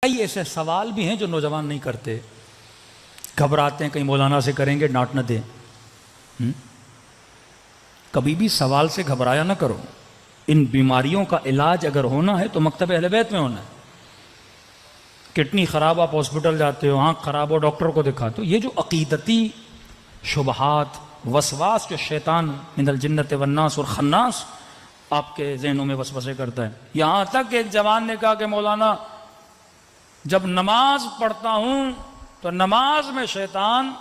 کئی ایسے سوال بھی ہیں جو نوجوان نہیں کرتے، گھبراتے ہیں کہیں مولانا سے کریں گے ڈانٹ نہ دیں۔ کبھی بھی سوال سے گھبرایا نہ کرو۔ ان بیماریوں کا علاج اگر ہونا ہے تو مکتب اہل بیت میں ہونا ہے۔ کڈنی خراب آپ ہاسپٹل جاتے ہو، آنکھ خراب ہو ڈاکٹر کو دکھاتے ہو۔ یہ جو عقیدتی شبہات، وسواس جو شیطان من الجنت والناس اور خناس آپ کے ذہنوں میں وسوسے کرتا ہے، یہاں تک کہ ایک جوان نے کہا کہ مولانا جب نماز پڑھتا ہوں تو نماز میں شیطان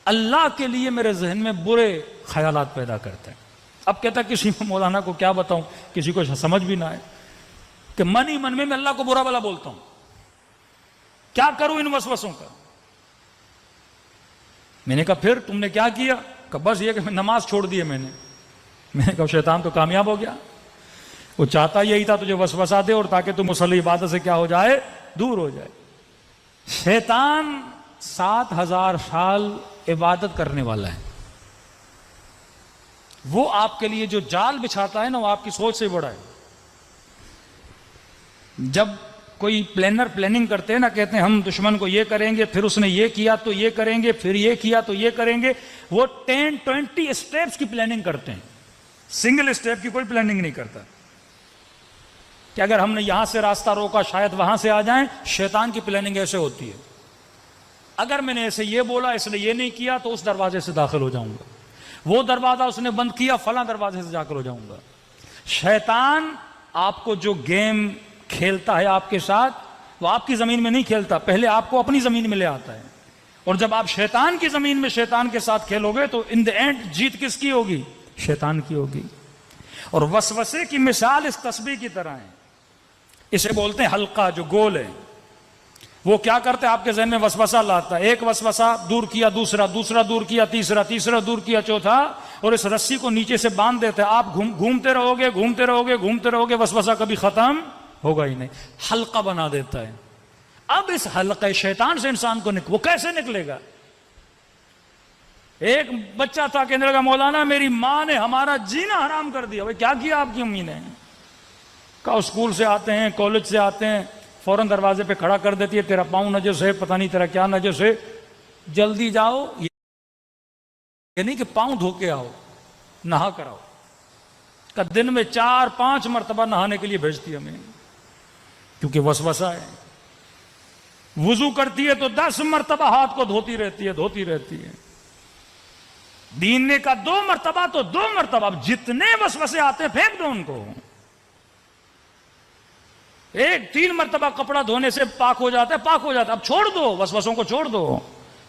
اللہ کے لیے میرے ذہن میں برے خیالات پیدا کرتا ہے۔ اب کہتا ہے کسی مولانا کو کیا بتاؤں، کسی کو سمجھ بھی نہ آئے کہ من ہی من میں اللہ کو برا بلا بولتا ہوں، کیا کروں ان وسوسوں کا؟ میں نے کہا پھر تم نے کیا کیا؟ کہ بس یہ کہ نماز چھوڑ دی ہے میں نے کہا شیطان تو کامیاب ہو گیا، وہ چاہتا یہی تھا تجھے وسوسہ دے اور تاکہ تم مصلی عبادت سے کیا ہو جائے، دور ہو جائے۔ شیطان 7000 سال عبادت کرنے والا ہے، وہ آپ کے لیے جو جال بچھاتا ہے نا وہ آپ کی سوچ سے بڑا ہے۔ جب کوئی پلاننگ کرتے ہیں نا، کہتے ہیں ہم دشمن کو یہ کریں گے، پھر اس نے یہ کیا تو یہ کریں گے، پھر یہ کیا تو یہ کریں گے، وہ 10-20 اسٹیپس کی پلاننگ کرتے ہیں، سنگل اسٹیپ کی کوئی پلاننگ نہیں کرتا کہ اگر ہم نے یہاں سے راستہ روکا شاید وہاں سے آ جائیں۔ شیطان کی پلاننگ ایسے ہوتی ہے، اگر میں نے ایسے یہ بولا اس نے یہ نہیں کیا تو اس دروازے سے داخل ہو جاؤں گا، وہ دروازہ اس نے بند کیا فلاں دروازے سے داخل ہو جاؤں گا۔ شیطان آپ کو جو گیم کھیلتا ہے آپ کے ساتھ، وہ آپ کی زمین میں نہیں کھیلتا، پہلے آپ کو اپنی زمین میں لے آتا ہے، اور جب آپ شیطان کی زمین میں شیطان کے ساتھ کھیلو گے تو ان دی اینڈ جیت کس کی ہوگی؟ شیطان کی ہوگی۔ اور وسوسے کی مثال اس تسبیح کی طرح ہے، اسے بولتے ہیں حلقہ جو گول ہے۔ وہ کیا کرتے ہیں؟ آپ کے ذہن میں وسوسہ لاتا ہے، ایک وسوسہ دور کیا، دوسرا دور کیا، تیسرا دور کیا، چوتھا، اور اس رسی کو نیچے سے باندھ دیتے ہیں۔ آپ گھومتے رہو گے، وسوسہ کبھی ختم ہوگا ہی نہیں، حلقہ بنا دیتا ہے۔ اب اس حلقہ شیطان سے انسان کو وہ کیسے نکلے گا؟ ایک بچہ تھا کہنے لگا مولانا میری ماں نے ہمارا جینا حرام کر دیا۔ بھائی کیا کیا آپ کی امی نے؟ کہا اسکول سے آتے ہیں، کالج سے آتے ہیں، فوراً دروازے پہ کھڑا کر دیتی ہے، تیرا پاؤں نجس ہے، پتہ نہیں تیرا کیا نجس ہے، جلدی جاؤ، یہ نہیں کہ پاؤں دھو کے آؤ، نہا کر آؤ۔ کہ دن میں 4-5 مرتبہ نہانے کے لیے بھیجتی ہمیں، کیونکہ وسوسہ ہے۔ وضو کرتی ہے تو 10 مرتبہ ہاتھ کو دھوتی رہتی ہے۔ دین نے کہا 2 مرتبہ تو 2 مرتبہ، اب جتنے وسوسے آتے ہیں پھینک دو ان کو۔ 3 مرتبہ کپڑا دھونے سے پاک ہو جاتا ہے، اب چھوڑ دو، وسوسوں کو چھوڑ دو۔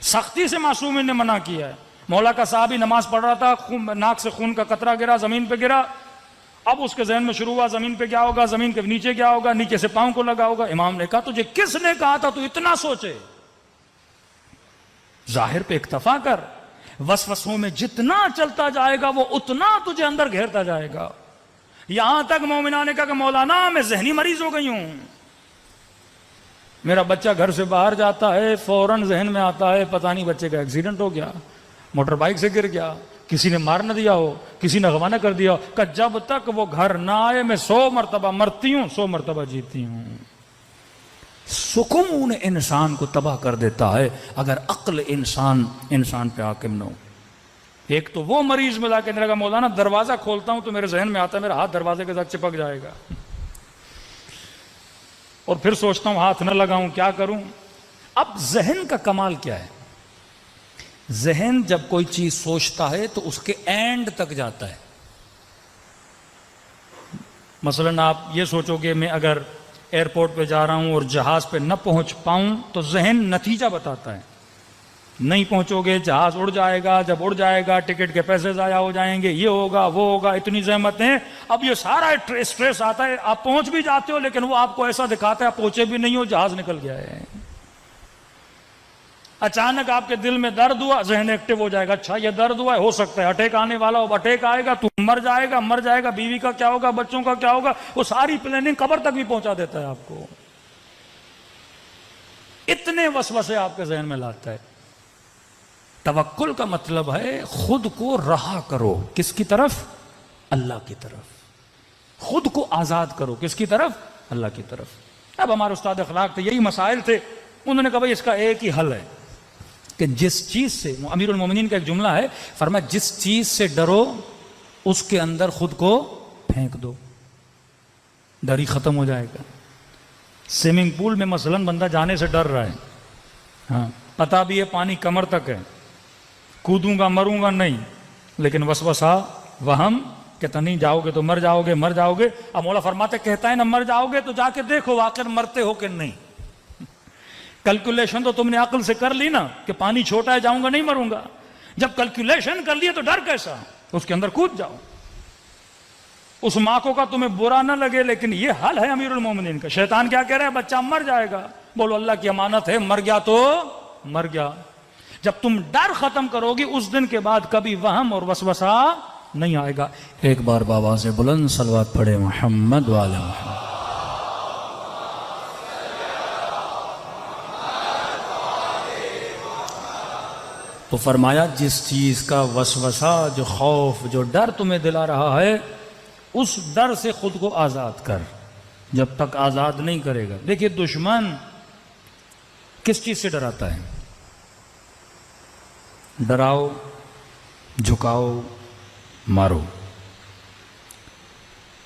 سختی سے معصومین نے منع کیا ہے۔ مولا کا صحابی نماز پڑھ رہا تھا، ناک سے خون کا قطرہ گرا، زمین پہ گرا، اب اس کے ذہن میں شروع ہوا زمین پہ کیا ہوگا، زمین کے نیچے کیا ہوگا، نیچے سے پاؤں کو لگا ہوگا۔ امام نے کہا تجھے کس نے کہا تھا تو اتنا سوچے؟ ظاہر پہ اکتفا کر، وسوسوں میں جتنا چلتا جائے گا وہ اتنا تجھے اندر گھیرتا جائے گا۔ یہاں تک مومنہ نے کہا کہ مولانا میں ذہنی مریض ہو گئی ہوں، میرا بچہ گھر سے باہر جاتا ہے فوراً ذہن میں آتا ہے پتہ نہیں بچے کا ایکسیڈنٹ ہو گیا، موٹر بائک سے گر گیا، کسی نے مار نہ دیا ہو، کسی نے اغوا نہ کر دیا ہو، کہ جب تک وہ گھر نہ آئے میں 100 مرتبہ مرتی ہوں 100 مرتبہ جیتی ہوں۔ سکون انسان کو تباہ کر دیتا ہے اگر عقل انسان پہ حاکم نہ ہو۔ ایک تو وہ مریض ملا کے لگا مولانا دروازہ کھولتا ہوں تو میرے ذہن میں آتا ہے میرا ہاتھ دروازے کے ساتھ چپک جائے گا، اور پھر سوچتا ہوں ہاتھ نہ لگاؤں، کیا کروں؟ اب ذہن کا کمال کیا ہے؟ ذہن جب کوئی چیز سوچتا ہے تو اس کے اینڈ تک جاتا ہے۔ مثلا آپ یہ سوچو گے میں اگر ایئرپورٹ پہ جا رہا ہوں اور جہاز پہ نہ پہنچ پاؤں تو ذہن نتیجہ بتاتا ہے، نہیں پہنچو گے جہاز اڑ جائے گا، جب اڑ جائے گا ٹکٹ کے پیسے ضائع ہو جائیں گے، یہ ہوگا وہ ہوگا، اتنی زحمتیں۔ اب یہ سارا اسٹریس آتا ہے، آپ پہنچ بھی جاتے ہو لیکن وہ آپ کو ایسا دکھاتا ہے آپ پہنچے بھی نہیں ہو، جہاز نکل گیا ہے۔ اچانک آپ کے دل میں درد ہوا، ذہن ایکٹیو ہو جائے گا، اچھا یہ درد ہوا ہے، ہو سکتا ہے اٹیک آنے والا ہو، اٹیک آئے گا تو مر جائے گا، بیوی کا کیا ہوگا، بچوں کا کیا ہوگا، وہ ساری پلاننگ قبر تک بھی پہنچا دیتا ہے آپ کو۔ اتنے وسوسے آپ کے ذہن میں لاتا ہے۔ توکل کا مطلب ہے خود کو رہا کرو، کس کی طرف؟ اللہ کی طرف۔ خود کو آزاد کرو، کس کی طرف؟ اللہ کی طرف۔ اب ہمارے استاد اخلاق تھے، یہی مسائل تھے، انہوں نے کہا بھائی اس کا ایک ہی حل ہے کہ جس چیز سے، امیر المومنین کا ایک جملہ ہے، فرمایا جس چیز سے ڈرو اس کے اندر خود کو پھینک دو، ڈر ہی ختم ہو جائے گا۔ سوئمنگ پول میں مثلا بندہ جانے سے ڈر رہا ہے، ہاں پتا بھی ہے پانی کمر تک ہے، کودوں گا مروں گا نہیں، لیکن وسوسہ وہم کہتا نہیں جاؤ گے تو مر جاؤ گے، مر جاؤ گے۔ اب مولا فرماتے کہتا ہے نا مر جاؤ گے تو جا کے دیکھو واقعی مرتے ہو کہ نہیں۔ کیلکولیشن تو تم نے عقل سے کر لی نا کہ پانی چھوٹا ہے جاؤں گا نہیں مروں گا، جب کیلکولیشن کر لیے تو ڈر کیسا، اس کے اندر کود جاؤ۔ اس ماں کو کا تمہیں برا نہ لگے، لیکن یہ حل ہے امیر المومنین کا۔ شیطان کیا کہہ رہا ہے؟ بچہ مر جائے گا، بولو اللہ کی امانت ہے، مر گیا تو مر گیا۔ جب تم ڈر ختم کرو گی اس دن کے بعد کبھی وہم اور وسوسہ نہیں آئے گا۔ ایک بار بابا سے بلند صلوات پڑھے محمد وعلی محمد۔ تو فرمایا جس چیز کا وسوسہ، جو خوف، جو ڈر تمہیں دلا رہا ہے، اس ڈر سے خود کو آزاد کر، جب تک آزاد نہیں کرے گا۔ دیکھیے دشمن کس چیز سے ڈراتا ہے؟ ڈراؤ، جھکاؤ، مارو۔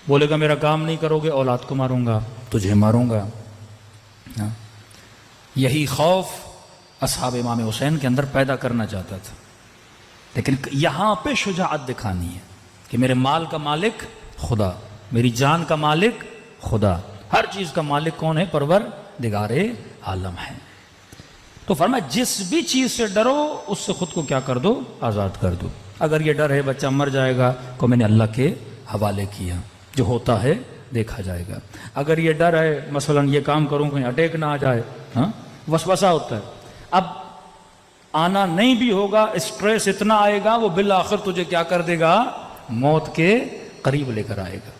بولے گا میرا کام نہیں کرو گے اولاد کو ماروں گا، تجھے ماروں گا۔ یہی خوف اصحاب امام حسین کے اندر پیدا کرنا چاہتا تھا، لیکن یہاں پہ شجاعت دکھانی ہے کہ میرے مال کا مالک خدا، میری جان کا مالک خدا، ہر چیز کا مالک کون ہے؟ پروردگار عالم ہے۔ تو فرمایا جس بھی چیز سے ڈرو اس سے خود کو کیا کر دو؟ آزاد کر دو۔ اگر یہ ڈر ہے بچہ مر جائے گا کو میں نے اللہ کے حوالے کیا، جو ہوتا ہے دیکھا جائے گا۔ اگر یہ ڈر ہے مثلا یہ کام کروں کہیں اٹیک نہ آ جائے، ہاں وسوسہ ہوتا ہے، اب آنا نہیں بھی ہوگا، اسٹریس اتنا آئے گا وہ بالآخر تجھے کیا کر دے گا؟ موت کے قریب لے کر آئے گا۔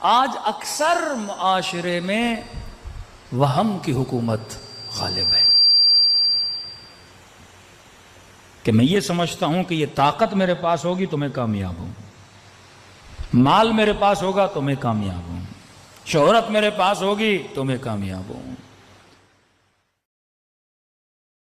آج اکثر معاشرے میں وہم کی حکومت غالب ہے کہ میں یہ سمجھتا ہوں کہ یہ طاقت میرے پاس ہوگی تو میں کامیاب ہوں، مال میرے پاس ہوگا تو میں کامیاب ہوں، شہرت میرے پاس ہوگی تو میں کامیاب ہوں۔